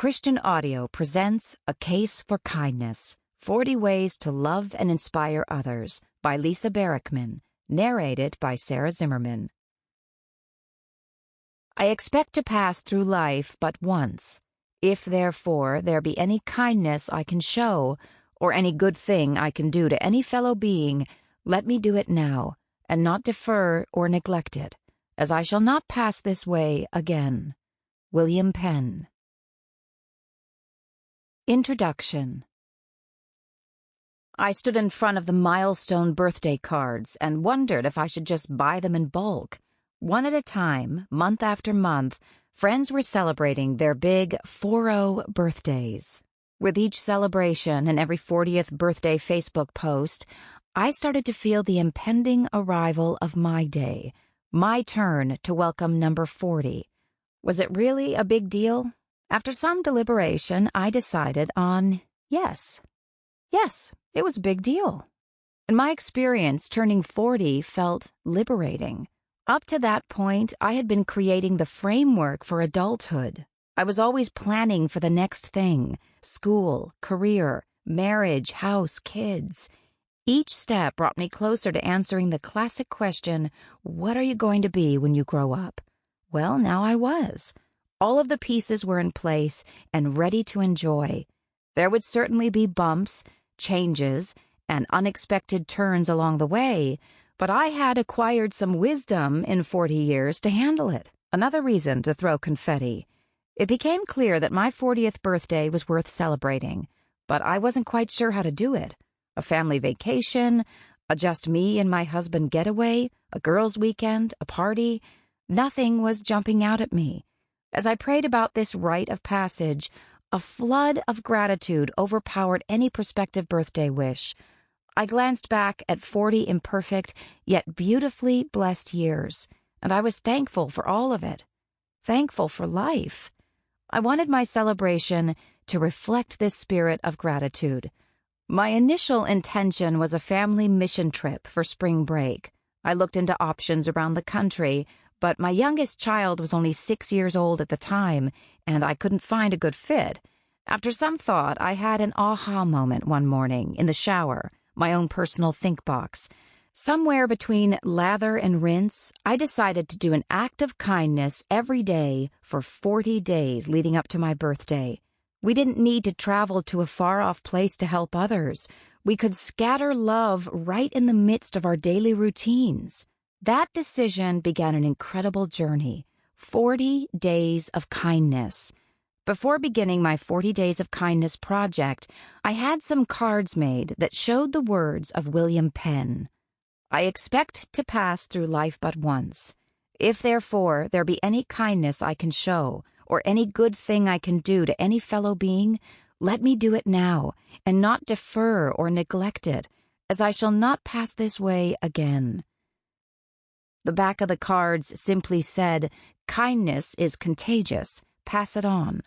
Christian Audio presents A Case for Kindness, 40 Ways to Love and Inspire Others by Lisa Barrickman, narrated by Sarah Zimmerman. I expect to pass through life but once. If, therefore, there be any kindness I can show, or any good thing I can do to any fellow being, let me do it now, and not defer or neglect it, as I shall not pass this way again. William Penn. Introduction. I stood in front of the milestone birthday cards and wondered if I should just buy them in bulk. One at a time, month after month, friends were celebrating their big 40 birthdays. With each celebration and every 40th birthday Facebook post, I started to feel the impending arrival of my day, my turn to welcome number 40. Was it really a big deal? After some deliberation, I decided on yes. Yes, it was a big deal. In my experience, turning 40 felt liberating. Up to that point, I had been creating the framework for adulthood. I was always planning for the next thing: school, career, marriage, house, kids. Each step brought me closer to answering the classic question, what are you going to be when you grow up? Well, now I was. All of the pieces were in place and ready to enjoy. There would certainly be bumps, changes, and unexpected turns along the way, but I had acquired some wisdom in 40 years to handle it. Another reason to throw confetti. It became clear that my 40th birthday was worth celebrating, but I wasn't quite sure how to do it. A family vacation, a just me and my husband getaway, a girls' weekend, a party. Nothing was jumping out at me. As I prayed about this rite of passage, a flood of gratitude overpowered any prospective birthday wish. I glanced back at 40 imperfect, yet beautifully blessed years, and I was thankful for all of it. Thankful for life. I wanted my celebration to reflect this spirit of gratitude. My initial intention was a family mission trip for spring break. I looked into options around the country, but my youngest child was only 6 years old at the time, and I couldn't find a good fit. After some thought, I had an aha moment one morning in the shower, my own personal think box. Somewhere between lather and rinse, I decided to do an act of kindness every day for 40 days leading up to my birthday. We didn't need to travel to a far-off place to help others. We could scatter love right in the midst of our daily routines. That decision began an incredible journey, 40 days of kindness. Before beginning my 40 Days of Kindness project, I had some cards made that showed the words of William Penn. I expect to pass through life but once. If, therefore, there be any kindness I can show, or any good thing I can do to any fellow being, let me do it now, and not defer or neglect it, as I shall not pass this way again. The back of the cards simply said, kindness is contagious, pass it on.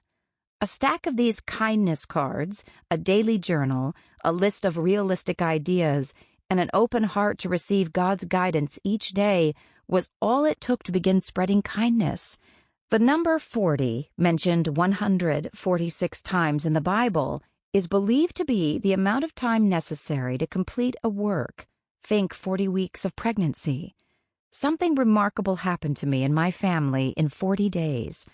A stack of these kindness cards, a daily journal, a list of realistic ideas, and an open heart to receive God's guidance each day was all it took to begin spreading kindness. The number 40, mentioned 146 times in the Bible, is believed to be the amount of time necessary to complete a work. Think 40 weeks of pregnancy. Something remarkable happened to me and my family in 40 days.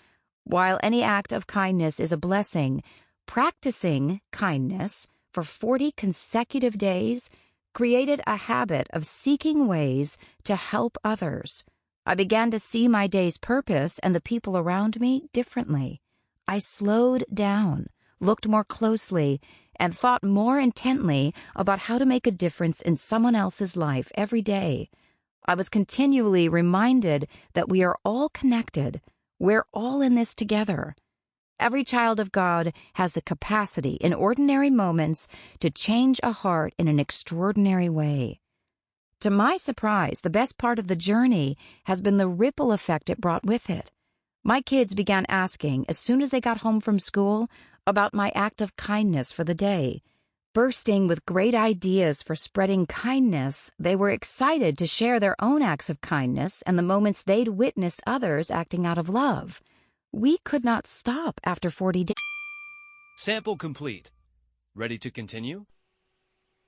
While any act of kindness is a blessing, practicing kindness for 40 consecutive days created a habit of seeking ways to help others. I began to see my day's purpose and the people around me differently. I slowed down, looked more closely, and thought more intently about how to make a difference in someone else's life every day. I was continually reminded that we are all connected. We're all in this together. Every child of God has the capacity in ordinary moments to change a heart in an extraordinary way. To my surprise, the best part of the journey has been the ripple effect it brought with it. My kids began asking, as soon as they got home from school, about my act of kindness for the day. Bursting with great ideas for spreading kindness, they were excited to share their own acts of kindness and the moments they'd witnessed others acting out of love. We could not stop after 40 days. Sample complete. Ready to continue?